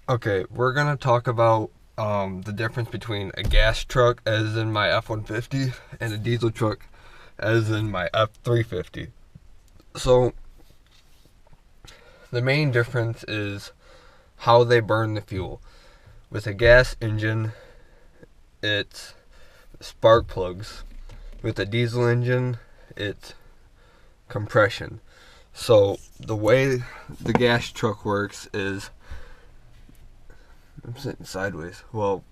Okay, we're gonna talk about the difference between a gas truck, as in my F-150, and a diesel truck, as in my F-350. So the main difference is how they burn the fuel. With a gas engine, it's spark plugs. With a diesel engine, it's compression. So the way the gas truck works is, I'm sitting sideways. Well,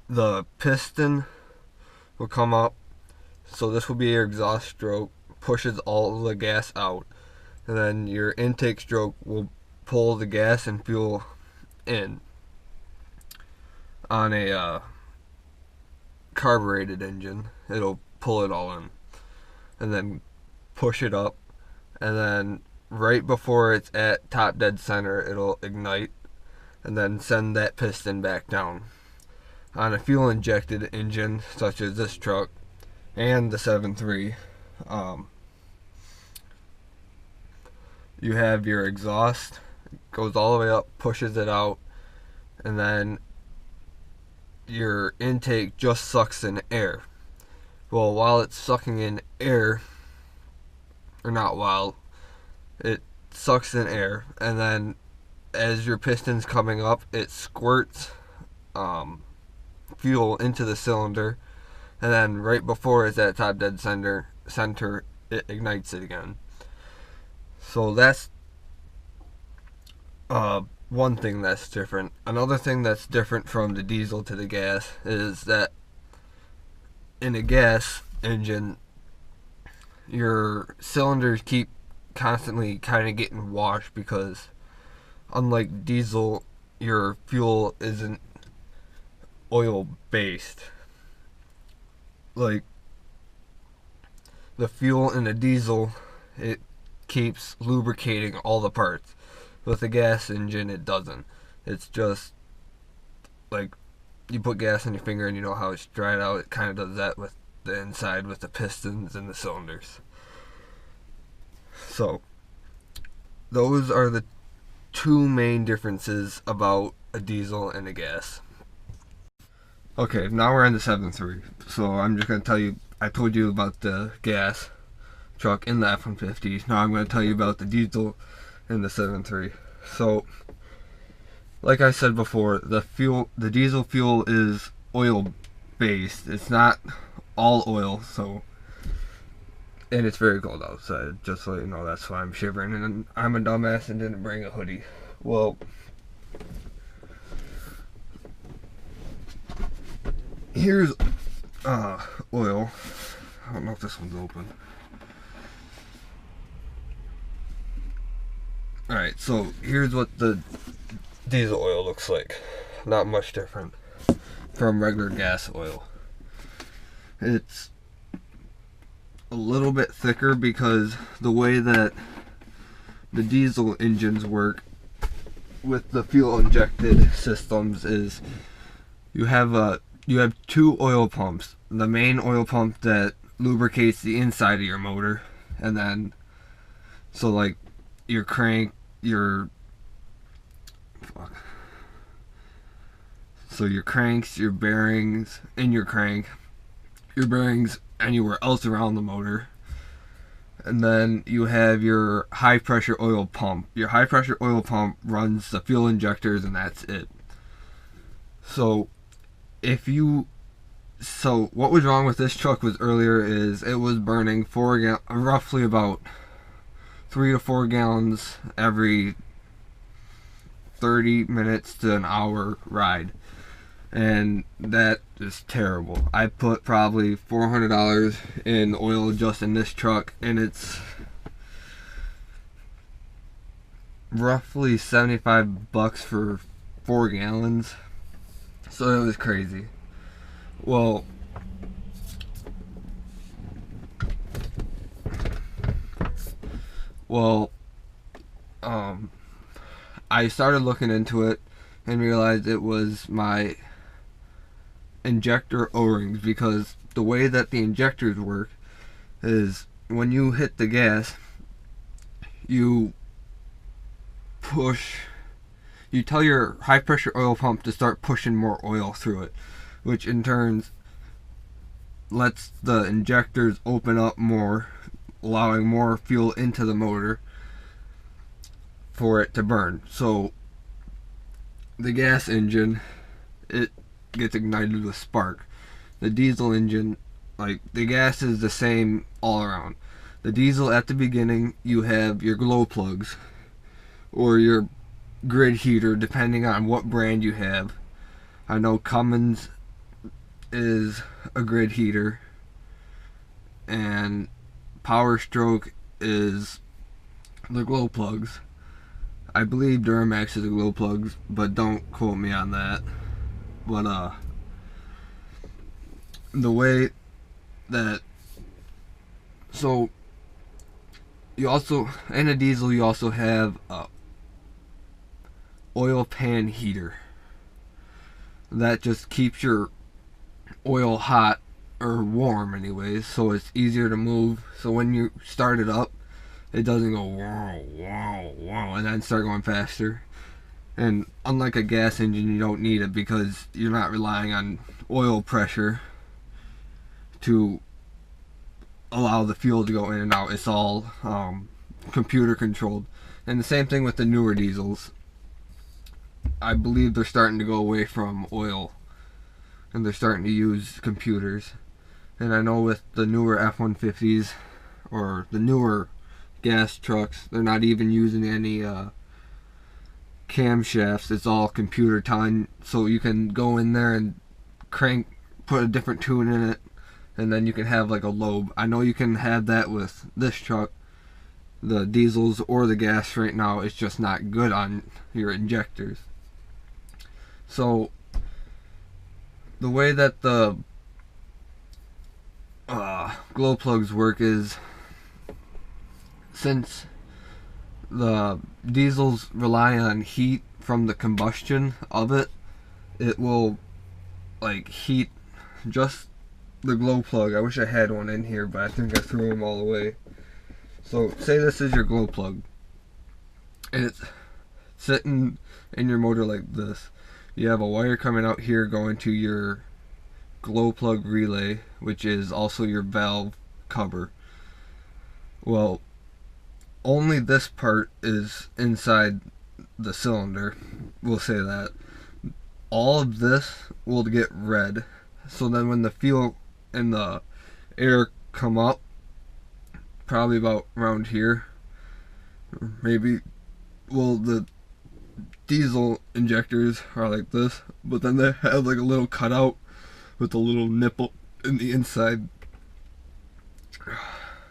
the piston will come up. So this will be your exhaust stroke, pushes all the gas out, and then your intake stroke will pull the gas and fuel in on a carbureted engine. It'll pull it all in, and then push it up, and then right before it's at top dead center, it'll ignite, and then send that piston back down. On a fuel injected engine, such as this truck and the 7.3, you have your exhaust, goes all the way up, pushes it out, and then your intake just sucks in air. Well, while it's sucking in air, or not while, it sucks in air, and then as your piston's coming up, it squirts fuel into the cylinder, and then right before it's at top dead center, it ignites it again. So that's one thing that's different. Another thing that's different from the diesel to the gas is that in a gas engine, your cylinders keep constantly kind of getting washed because, unlike diesel, your fuel isn't oil based. Like the fuel in a diesel, it keeps lubricating all the parts. With a gas engine, it doesn't. It's just like you put gas in your finger and you know how it's dried out. It kind of does that with the inside, with the pistons and the cylinders. So those are the two main differences about a diesel and a gas. Okay, now we're in the 7.3. So I'm just going to tell you, I told you about the gas truck in the F-150. Now I'm going to tell you about the diesel in the 7.3. So, like I said before, the diesel fuel is oil based. It's not all oil, so, and it's very cold outside, just so you know. That's why I'm shivering, and I'm a dumbass and didn't bring a hoodie. Well, here's oil. I don't know if this one's open. Alright, so here's what the diesel oil looks like. Not much different from regular gas oil. It's a little bit thicker because the way that the diesel engines work with the fuel injected systems is you have two oil pumps. The main oil pump that lubricates the inside of your motor, and then so like your crank, your so your cranks, your bearings in your crank, your bearings anywhere else around the motor. And then you have your high pressure oil pump. Your high pressure oil pump runs the fuel injectors, and that's it. So if you so what was wrong with this truck was earlier is it was burning roughly about 3 to 4 gallons every 30 minutes to an hour ride, and that is terrible. I put probably $400 in oil just in this truck, and it's roughly $75 for 4 gallons. So it was crazy. Well, well, I started looking into it and realized it was my injector O-rings, because the way that the injectors work is when you hit the gas, you push you tell your high pressure oil pump to start pushing more oil through it, which in turn lets the injectors open up more, allowing more fuel into the motor for it to burn. So the gas engine, it gets ignited with spark. The diesel engine, like, the gas is the same all around. The diesel, at the beginning, you have your glow plugs or your grid heater, depending on what brand you have. I know Cummins is a grid heater, and Power Stroke is the glow plugs. I believe Duramax is the glow plugs, but don't quote me on that. But the way that, so you also, in a diesel, you also have a oil pan heater that just keeps your oil hot, or warm anyways, so it's easier to move. So when you start it up, it doesn't go wow, wow, wow, and then start going faster. And unlike a gas engine, you don't need it because you're not relying on oil pressure to allow the fuel to go in and out. It's all computer controlled. And the same thing with the newer diesels. I believe they're starting to go away from oil and they're starting to use computers. And I know with the newer F-150s or the newer gas trucks, they're not even using any camshafts. It's all computer time, so you can go in there and put a different tune in it, and then you can have like a lobe. I know you can have that with this truck, the diesels or the gas right now. It's just not good on your injectors. So the way that the glow plugs work is, since the diesels rely on heat from the combustion of it, it will like heat just the glow plug. I wish I had one in here, but I think I threw them all away. So say this is your glow plug and it's sitting in your motor like this. You have a wire coming out here going to your glow plug relay, which is also your valve cover. Well, only this part is inside the cylinder, we'll say that. All of this will get red, so then when the fuel and the air come up, probably about around here, maybe, well, the diesel injectors are like this, but then they have like a little cutout with a little nipple in the inside.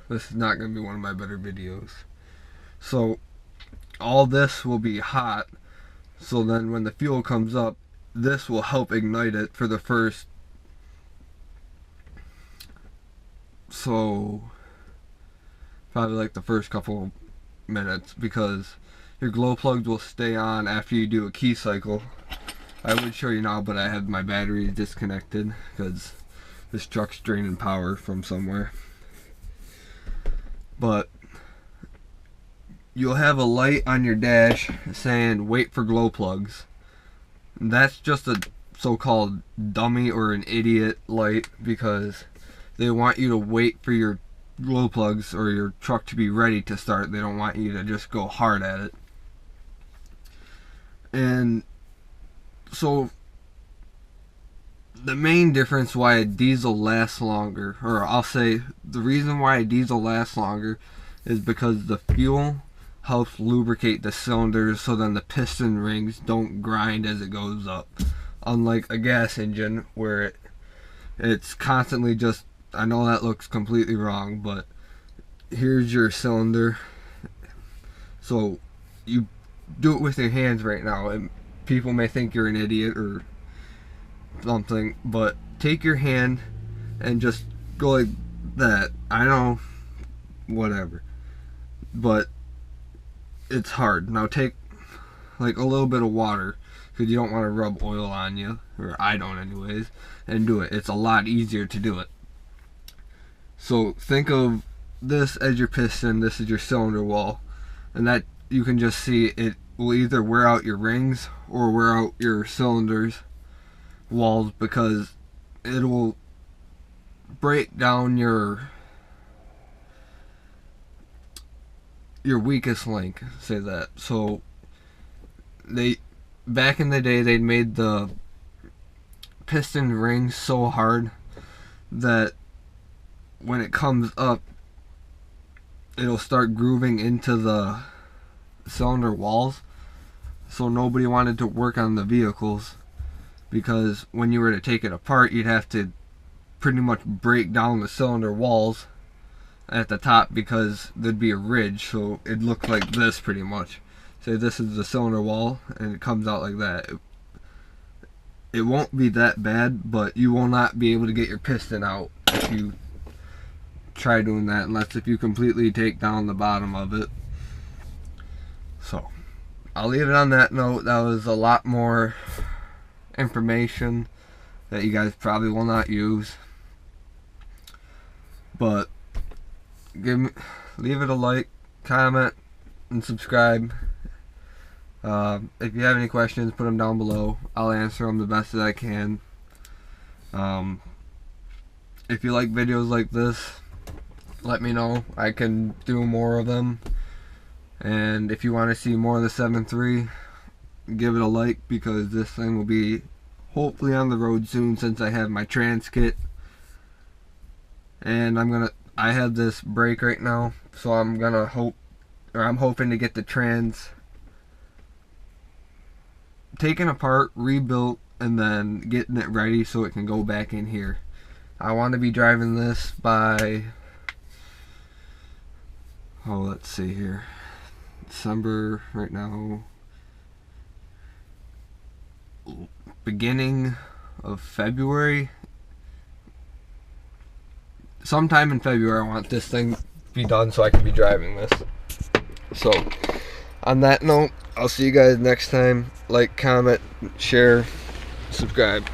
This is not going to be one of my better videos. So all this will be hot, so then when the fuel comes up, this will help ignite it for the first, so probably like the first couple minutes, because your glow plugs will stay on after you do a key cycle. I would show you now, but I have my batteries disconnected because this truck's draining power from somewhere. But you'll have a light on your dash saying wait for glow plugs. That's just a so-called dummy or an idiot light, because they want you to wait for your glow plugs or your truck to be ready to start. They don't want you to just go hard at it. And so the main difference why a diesel lasts longer, or I'll say the reason why a diesel lasts longer, is because the fuel helps lubricate the cylinders, so then the piston rings don't grind as it goes up. Unlike a gas engine where it's constantly just, I know that looks completely wrong, but here's your cylinder. So you do it with your hands right now, and people may think you're an idiot or something, but take your hand and just go like that. I know, whatever, but it's hard. Now take like a little bit of water, because you don't want to rub oil on you, or I don't anyways, and do it. It's a lot easier to do it. So think of this as your piston, this is your cylinder wall, and that you can just see it will either wear out your rings or wear out your cylinders walls, because it will break down your weakest link, say that. So they, back in the day, they'd made the piston rings so hard that when it comes up, it'll start grooving into the cylinder walls. So nobody wanted to work on the vehicles, because when you were to take it apart, you'd have to pretty much break down the cylinder walls at the top, because there'd be a ridge, so it'd look like this pretty much. Say this is the cylinder wall and it comes out like that. It won't be that bad, but you will not be able to get your piston out if you try doing that, unless if you completely take down the bottom of it. So I'll leave it on that note. That was a lot more information that you guys probably will not use, but leave it a like, comment, and subscribe. If you have any questions, put them down below. I'll answer them the best that I can. If you like videos like this, let me know. I can do more of them. And if you want to see more of the 7.3, give it a like, because this thing will be hopefully on the road soon, since I have my trans kit. And I have this brake right now, so I'm hoping to get the trans taken apart, rebuilt, and then getting it ready so it can go back in here. I want to be driving this by, let's see here, December right now, beginning of February. Sometime in February I want this thing to be done so I can be driving this. So on that note, I'll see you guys next time. Like, comment, share, subscribe.